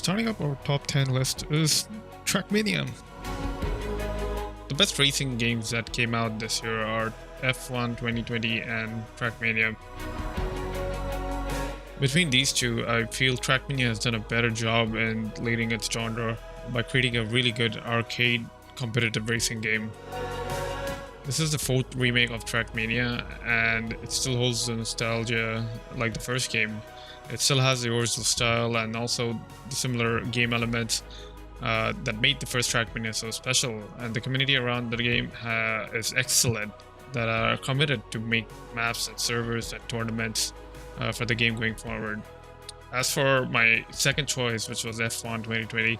starting up our top 10 list is Trackmania. The best racing games that came out this year are F1 2020 and Trackmania. Between these two, I feel Trackmania has done a better job in leading its genre by creating a really good arcade competitive racing game. This is the fourth remake of Trackmania, and it still holds the nostalgia like the first game. It still has the original style and also the similar game elements that made the first Trackmania so special, and the community around the game is excellent, that are committed to make maps and servers and tournaments for the game going forward. As for my second choice, which was F1 2020,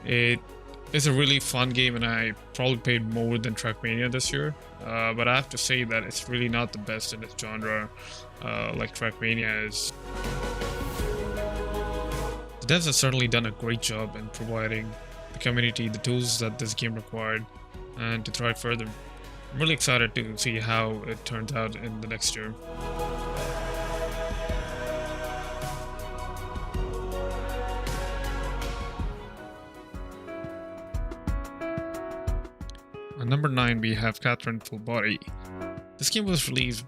it is a really fun game, and I probably played more than Trackmania this year, but I have to say that it's really not the best in its genre like Trackmania is. The devs have certainly done a great job in providing the community the tools that this game required and to thrive further. I'm really excited to see how it turns out in the next year. At number 9 we have Catherine Full Body. This game was released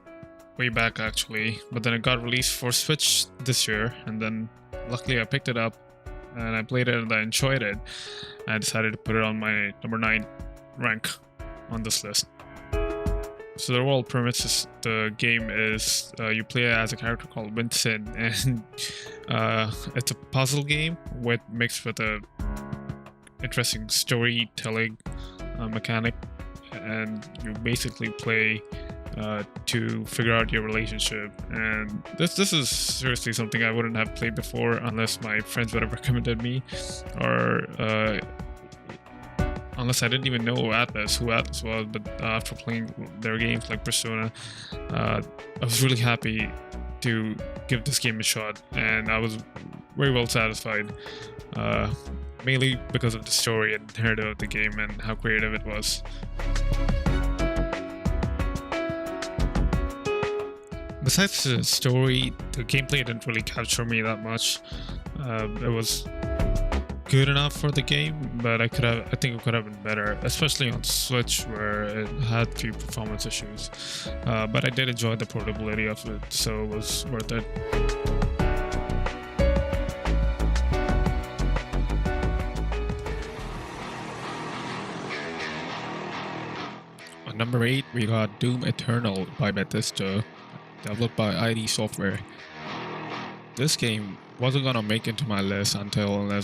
way back actually, but then it got released for Switch this year, and then luckily I picked it up and I played it and I enjoyed it. I decided to put it on my number 9 rank on this list. So the overall premise is the game is you play as a character called Vincent, and it's a puzzle game mixed with a interesting storytelling mechanic, and you basically play to figure out your relationship. And this is seriously something I wouldn't have played before unless my friends would have recommended me, or unless I didn't even know who Atlas was. But after playing their games like Persona, I was really happy to give this game a shot, and I was very well satisfied, mainly because of the story and narrative of the game and how creative it was. Besides the story, the gameplay didn't really capture me that much. It was good enough for the game, but I think it could have been better, especially on Switch where it had a few performance issues. But I did enjoy the portability of it, so it was worth it. On number 8, we got Doom Eternal by Bethesda, developed by ID Software. This game wasn't gonna make it to my list until a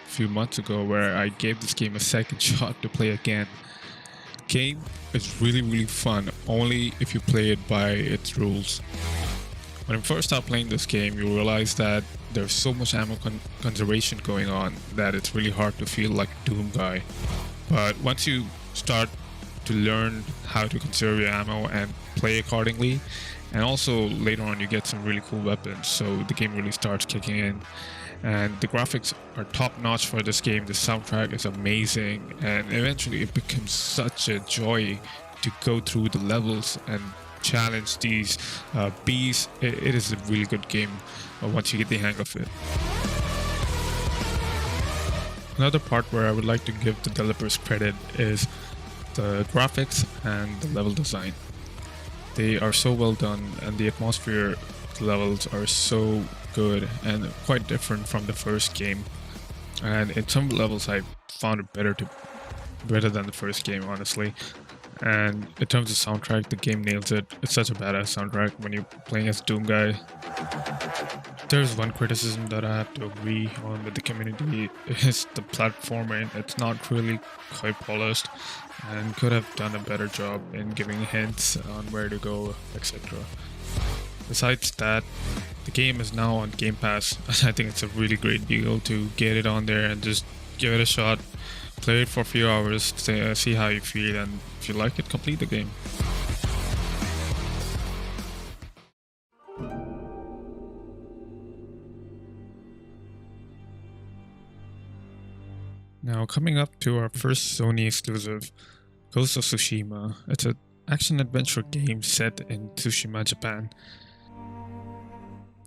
few months ago, where I gave this game a second shot to play again. The game is really fun, only if you play it by its rules. When you first start playing this game, you realize that there's so much ammo conservation going on that it's really hard to feel like a Doom guy. But once you start to learn how to conserve your ammo and play accordingly, and also later on you get some really cool weapons, so the game really starts kicking in. And the graphics are top notch for this game, the soundtrack is amazing, and eventually it becomes such a joy to go through the levels and challenge these beasts. It is a really good game once you get the hang of it. Another part where I would like to give the developers credit is the graphics and the level design. They are so well done, and the atmosphere levels are so good and quite different from the first game. And in some levels I found it better than the first game, honestly. And in terms of soundtrack, the game nails it. It's such a badass soundtrack when you're playing as Doom guy. There's one criticism that I have to agree on with the community, is the platforming. It's not really quite polished and could have done a better job in giving hints on where to go, etc. Besides that, the game is now on Game Pass, and I think it's a really great deal to get it on there and just give it a shot, play it for a few hours, see how you feel, and if you like it, complete the game. Now, coming up to our first Sony exclusive, Ghost of Tsushima. It's an action-adventure game set in Tsushima, Japan,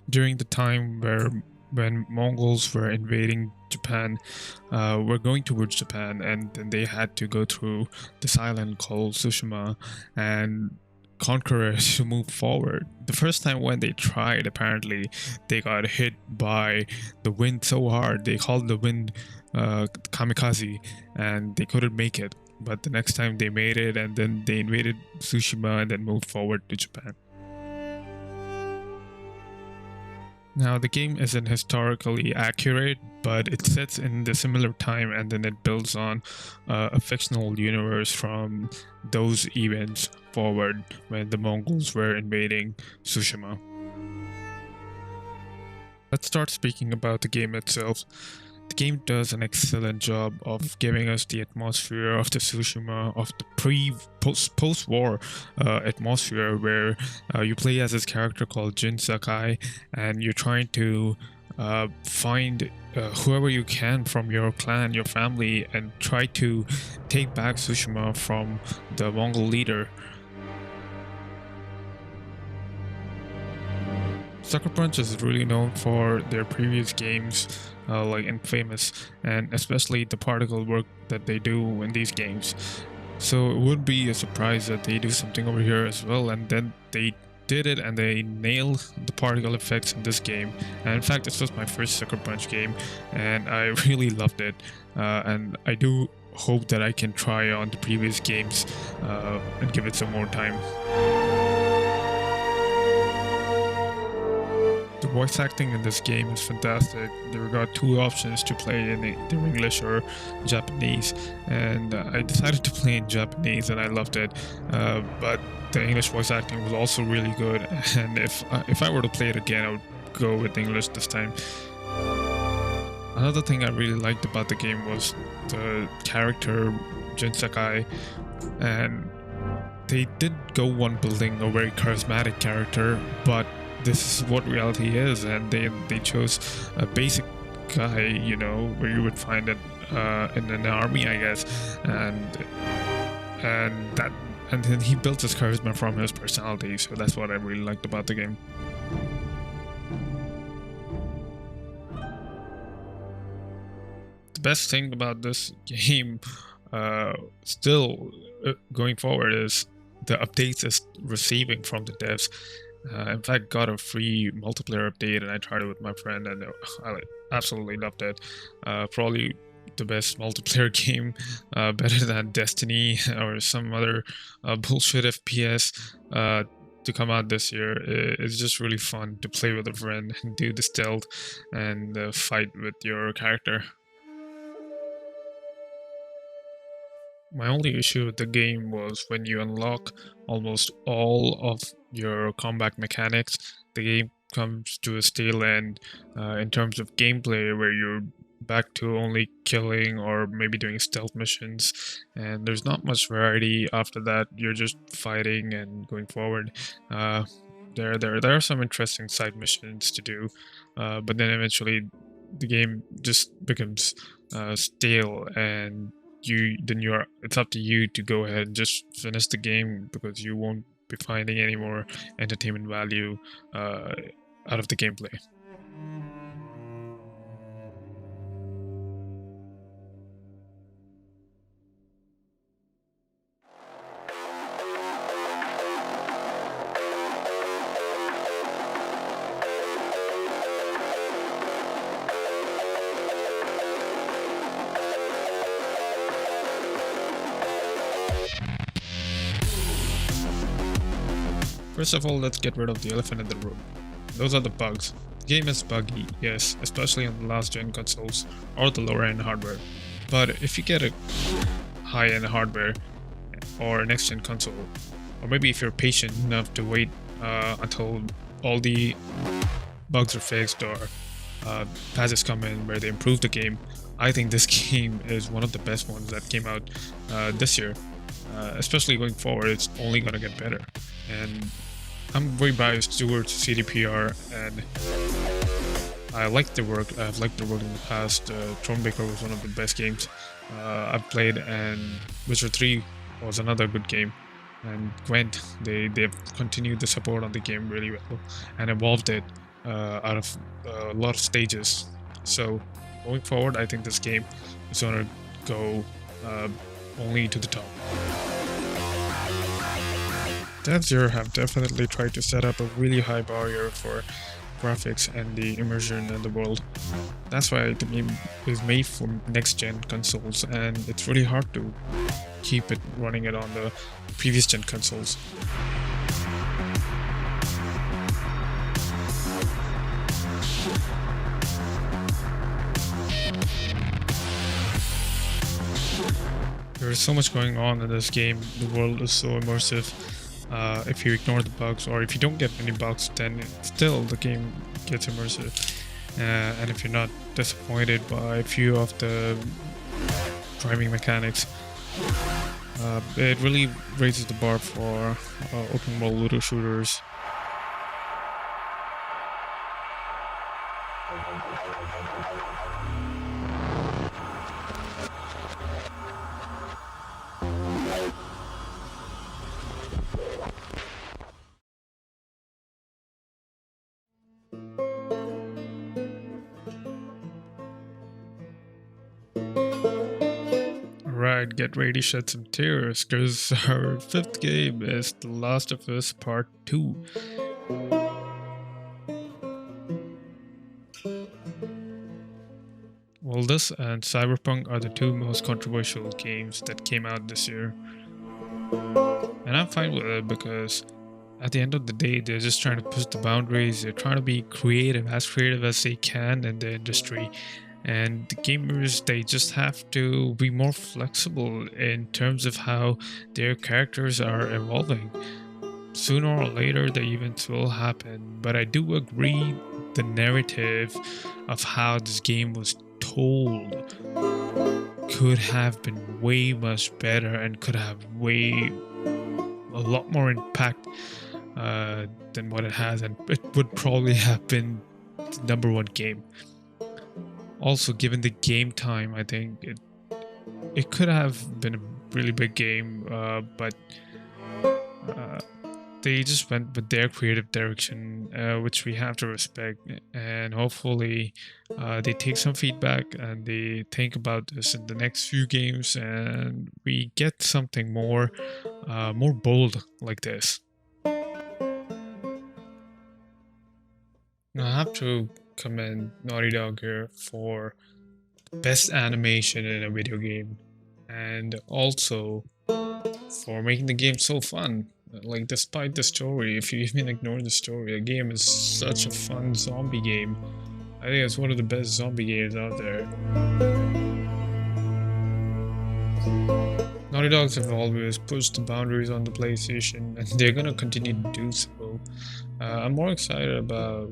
during the time where when Mongols were invading Japan, were going towards Japan, and then they had to go through this island called Tsushima and conquer it to move forward. The first time when they tried, apparently, they got hit by the wind so hard, they called the wind kamikaze, and they couldn't make it. But the next time they made it, and then they invaded Tsushima and then moved forward to Japan. Now, the game isn't historically accurate, but it sets in the similar time and then it builds on a fictional universe from those events forward when the Mongols were invading Tsushima. Let's start speaking about the game itself. The game does an excellent job of giving us the atmosphere of the Tsushima, of the post-war atmosphere, where you play as this character called Jin Sakai, and you're trying to find whoever you can from your clan, your family, and try to take back Tsushima from the Mongol leader. Sucker Punch is really known for their previous games, like Infamous, and especially the particle work that they do in these games. So it would be a surprise that they do something over here as well, and then they did it and they nailed the particle effects in this game. And in fact, this was my first Sucker Punch game, and I really loved it. And I do hope that I can try on the previous games and give it some more time. The voice acting in this game is fantastic. There got two options to play in either English or Japanese, and I decided to play in Japanese and I loved it. But the English voice acting was also really good, and if I were to play it again, I would go with English this time. Another thing I really liked about the game was the character Jin Sakai, and they did go on building a very charismatic character, but this is what reality is, and they chose a basic guy, you know, where you would find it in an army, I guess, and then he built his charisma from his personality, so that's what I really liked about the game. The best thing about this game, still going forward, is the updates it's receiving from the devs. In fact, got a free multiplayer update, and I tried it with my friend, and I absolutely loved it. Probably the best multiplayer game, better than Destiny or some other bullshit FPS to come out this year. It's just really fun to play with a friend and do the stealth and fight with your character. My only issue with the game was when you unlock almost all of your combat mechanics, the game comes to a stale end in terms of gameplay, where you're back to only killing or maybe doing stealth missions, and there's not much variety after that. You're just fighting and going forward. There are some interesting side missions to do, but then eventually the game just becomes stale, and it's up to you to go ahead and just finish the game, because you won't be finding any more entertainment value out of the gameplay. First of all, let's get rid of the elephant in the room. Those are the bugs. The game is buggy, yes, especially on the last gen consoles or the lower end hardware. But if you get a high end hardware or next gen console, or maybe if you're patient enough to wait until all the bugs are fixed or patches come in where they improve the game, I think this game is one of the best ones that came out this year. Especially going forward, it's only gonna get better. And I'm very biased towards CDPR, and I like the work. I've liked the work in the past. Thronebreaker was one of the best games I've played, and Witcher 3 was another good game. And Gwent, they've continued the support on the game really well and evolved it. out of a lot of stages. So going forward, I think this game is gonna go only to the top. Devs here have definitely tried to set up a really high barrier for graphics and the immersion in the world. That's why the game is made for next-gen consoles, and it's really hard to keep it running it on the previous-gen consoles. There's so much going on in this game. The world is so immersive. If you ignore the bugs, or if you don't get any bugs, then still the game gets immersive. And if you're not disappointed by a few of the driving mechanics, it really raises the bar for open world looter shooters. Alright, get ready to shed some tears, because our 5th game is The Last of Us Part 2. Well, this and Cyberpunk are the 2 most controversial games that came out this year. And I'm fine with it, because at the end of the day, they're just trying to push the boundaries. They're trying to be creative as they can in the industry. And the gamers, they just have to be more flexible in terms of how their characters are evolving. Sooner or later, the events will happen. But I do agree the narrative of how this game was told could have been way much better and could have a lot more impact than what it has, and it would probably have been the #1 game. Also, given the game time, I think it could have been a really big game, but they just went with their creative direction, which we have to respect, and hopefully they take some feedback and they think about this in the next few games, and we get something more bold like this. Now, I have to commend Naughty Dog here for best animation in a video game, and also for making the game so fun. Like, despite the story, if you even ignore the story, the game is such a fun zombie game. I think it's one of the best zombie games out there. Naughty Dogs have always pushed the boundaries on the PlayStation, and they're gonna continue to do so. I'm more excited about,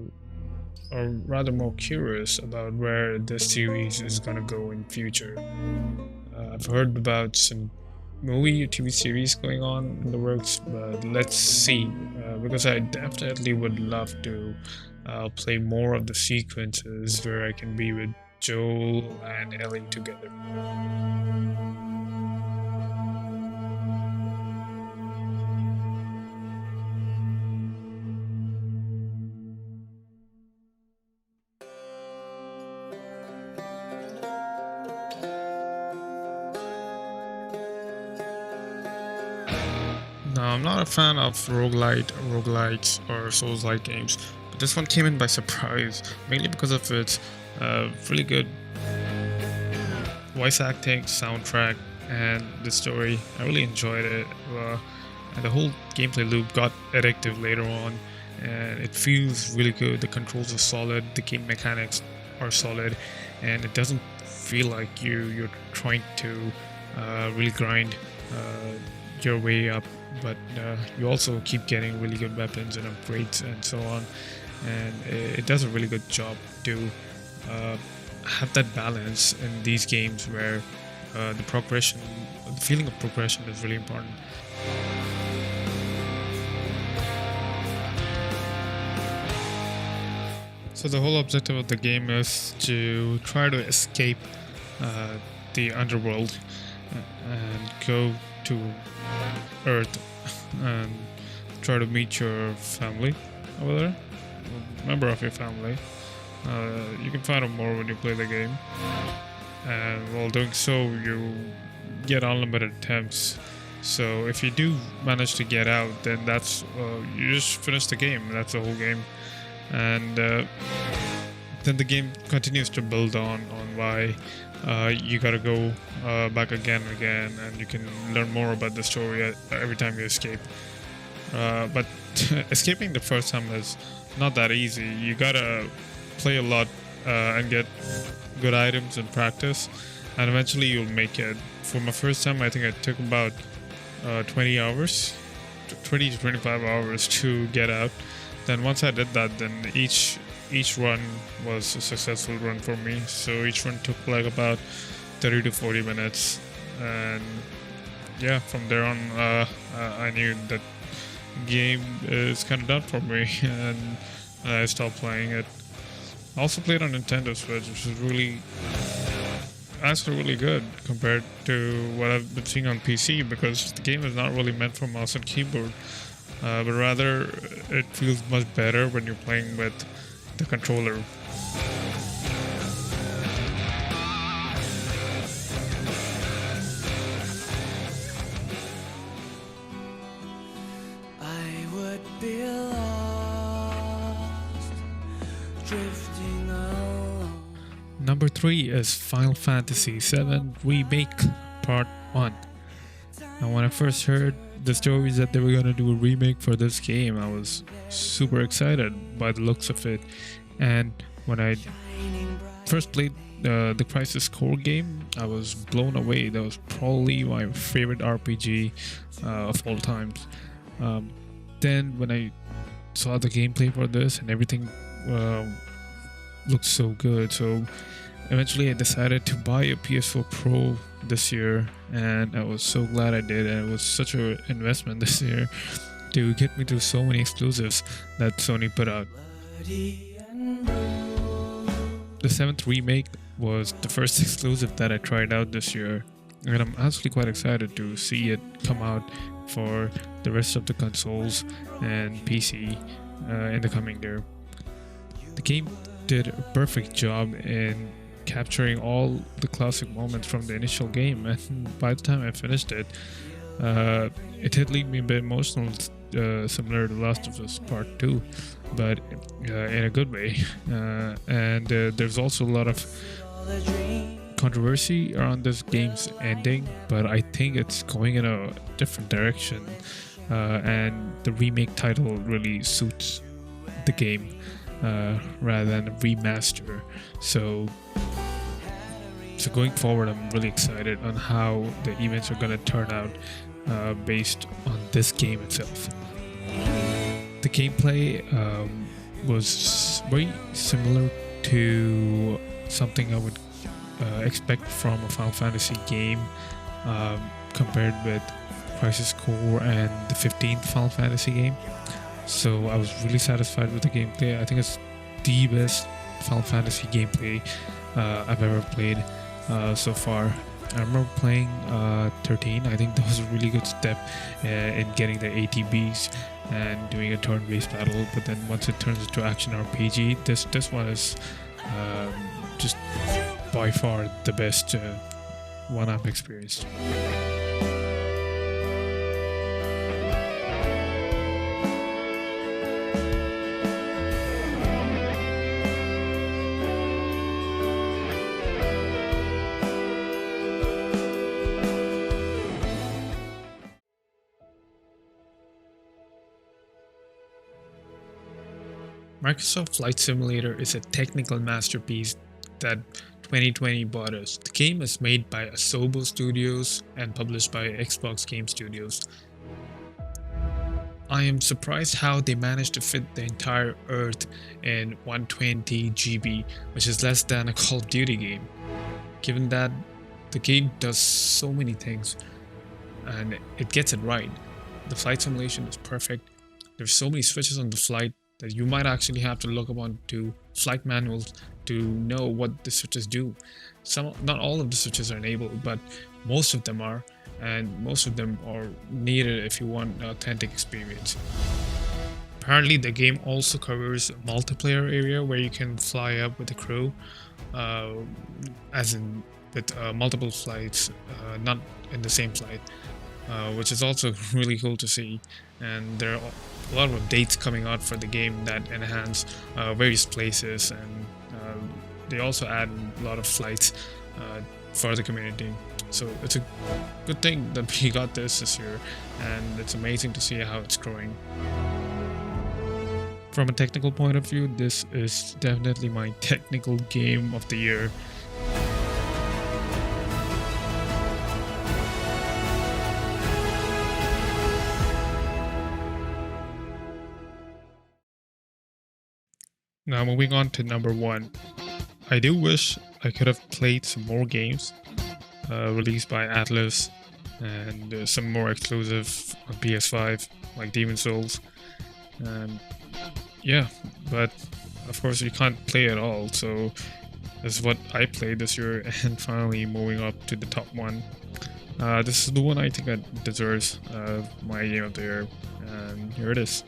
or rather more curious about, where this series is gonna go in future. I've heard about some movie or TV series going on in the works, but let's see, because I definitely would love to play more of the sequences where I can be with Joel and Ellie together. No, I'm not a fan of roguelites, or Souls-like games, but this one came in by surprise, mainly because of its really good voice acting, soundtrack, and the story. I really enjoyed it, and the whole gameplay loop got addictive later on, and it feels really good. The controls are solid, the game mechanics are solid, and it doesn't feel like you're trying to really grind your way up, but you also keep getting really good weapons and upgrades and so on, and it does a really good job to have that balance in these games where the feeling of progression is really important. So the whole objective of the game is to try to escape the underworld and go to Earth and try to meet your family over there. member of your family. You can find out more when you play the game, and while doing so, you get unlimited attempts. So if you do manage to get out, then that's you just finish the game. That's the whole game, and then the game continues to build on why you gotta go back again and again, and you can learn more about the story every time you escape. But escaping the first time is not that easy. You gotta play a lot and get good items and practice, and eventually you'll make it. For my first time, I think it took about 20 hours, 20 to 25 hours to get out. Then once I did that, then each run was a successful run for me. So each run took like about 30 to 40 minutes, and yeah, from there on, I knew that game is kind of done for me, and I stopped playing it. I also played on Nintendo Switch, which is actually really good compared to what I've been seeing on PC, because the game is not really meant for mouse and keyboard, but rather it feels much better when you're playing with the controller. I would be lost, drifting alone. Number 3 is Final Fantasy VII Remake Part 1. Now, when I first heard the stories that they were going to do a remake for this game, I was super excited by the looks of it. And when I first played the Crisis Core game, I was blown away. That was probably my favorite RPG of all times. Then when I saw the gameplay for this, and everything looked so good, so eventually I decided to buy a PS4 Pro this year, and I was so glad I did. And it was such an investment this year to get me to so many exclusives that Sony put out. The 7th remake was the first exclusive that I tried out this year, and I'm actually quite excited to see it come out for the rest of the consoles and PC in the coming year. The game did a perfect job in capturing all the classic moments from the initial game, and by the time I finished it, it did leave me a bit emotional, similar to Last of Us Part 2, but in a good way. And there's also a lot of controversy around this game's ending, but I think it's going in a different direction, and the remake title really suits the game rather than a remaster. So going forward, I'm really excited on how the events are going to turn out based on this game itself. The gameplay was very similar to something I would expect from a Final Fantasy game, compared with Crisis Core and the 15th Final Fantasy game. So I was really satisfied with the gameplay. I think it's the best Final Fantasy gameplay I've ever played so far. I remember playing 13. I think that was a really good step in getting the ATBs and doing a turn-based battle. But then once it turns into action RPG, this one is just by far the best one I've experienced. Microsoft Flight Simulator is a technical masterpiece that 2020 brought us. The game is made by Asobo Studios and published by Xbox Game Studios. I am surprised how they managed to fit the entire Earth in 120 GB, which is less than a Call of Duty game. Given that the game does so many things and it gets it right. The flight simulation is perfect. There's so many switches on the flight that you might actually have to look up onto flight manuals to know what the switches do. Not all of the switches are enabled, but most of them are, and most of them are needed if you want an authentic experience. apparently the game also covers a multiplayer area where you can fly up with the crew, uh, as in with multiple flights, not in the same flight, which is also really cool to see. And there are a lot of updates coming out for the game that enhance various places, and they also add a lot of flights for the community. So it's a good thing that we got this year, and it's amazing to see how it's growing. From a technical point of view, this is definitely my technical game of the year. Now moving on to number 1. I do wish I could have played some more games released by Atlas, and some more exclusive on PS5 like Demon Souls. And yeah, but of course you can't play it all, so this is what I played this year. And finally moving up to the top 1. This is the one I think that deserves my game of the year, and here it is.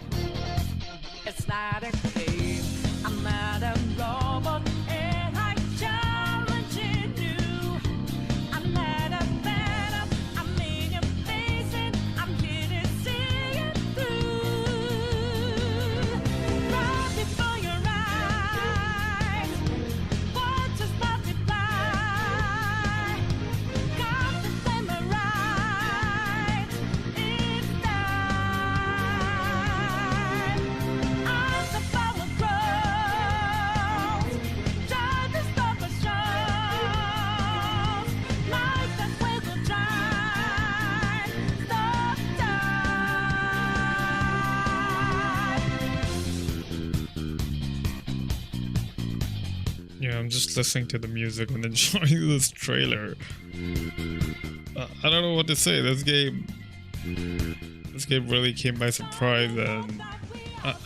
It's not a game, I'm not a robot, and I'm challenging you. I'm not a phantom, I'm in your face, and I'm here to see it through. Right before your eyes, watches multiply. Got the samurai, it's time. As the power grows, try to stop us shows. Light that will go dry. Stop time. Yeah, I'm just listening to the music and enjoying this trailer. I don't know what to say. This game really came by surprise, and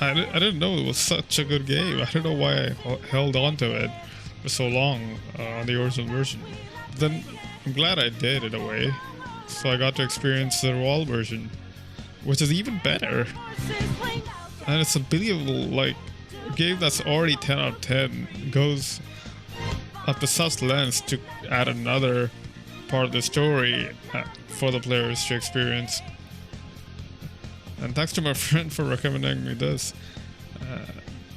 I didn't know it was such a good game. I don't know why I held on to it for so long on the original version. Then I'm glad I did in a way, so I got to experience the raw version, which is even better. And it's unbelievable, like a game that's already 10 out of 10 goes up to such lengths to add another part of the story for the players to experience. And thanks to my friend for recommending me this.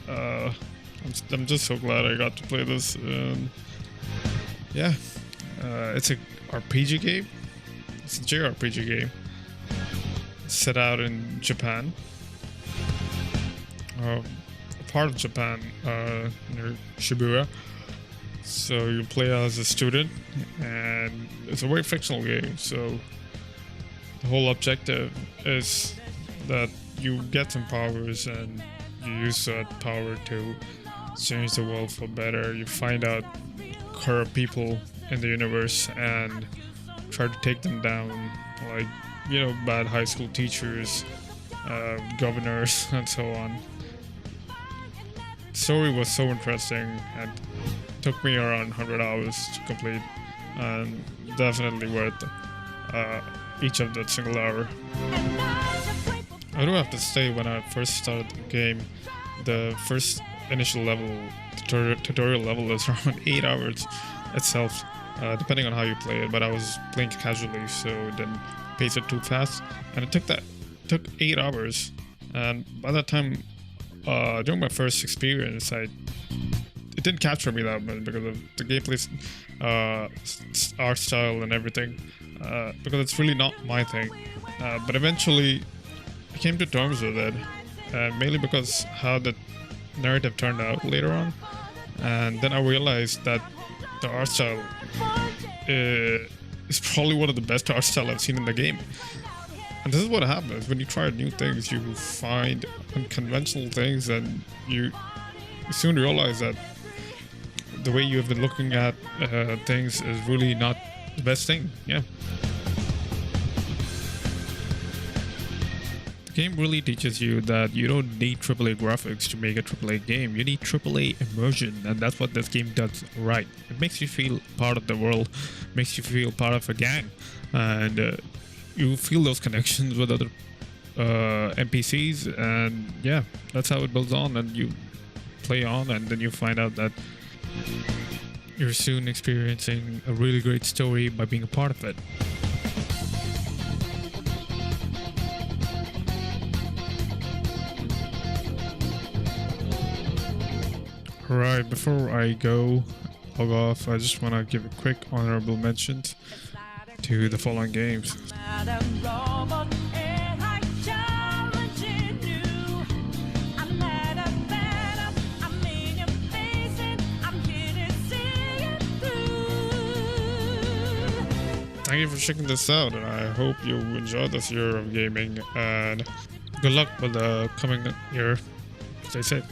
I'm just so glad I got to play this. Yeah, it's a RPG game. It's a JRPG game set out in Japan. A part of Japan near Shibuya. So you play as a student, and it's a very fictional game. So the whole objective is that you get some powers, and you use that power to change the world for better. You find out corrupt people in the universe and try to take them down, like, you know, bad high school teachers, governors, and so on. The story was so interesting and took me around 100 hours to complete, and definitely worth each of that single hour. I do have to say, when I first started the game, the first initial level, tutorial level, is around 8 hours itself, depending on how you play it, but I was playing casually, so it didn't pace it too fast, and it took 8 hours, and by that time, during my first experience, it didn't capture me that much because of the gameplay, art style and everything, because it's really not my thing, but eventually I came to terms with it, mainly because how the narrative turned out later on, and then I realized that the art style is probably one of the best art style I've seen in the game. And this is what happens when you try new things. You find unconventional things, and you soon realize that the way you have been looking at things is really not the best thing. Yeah. The game really teaches you that you don't need AAA graphics to make a AAA game. You need AAA immersion, and that's what this game does right. It makes you feel part of the world, makes you feel part of a gang, and you feel those connections with other NPCs, and yeah, that's how it builds on, and you play on, and then you find out that you're soon experiencing a really great story by being a part of it. Alright, before I go log off, I just want to give a quick honorable mention to the following games. Thank you for checking this out, and I hope you enjoyed this year of gaming, and good luck with the coming year. Stay safe.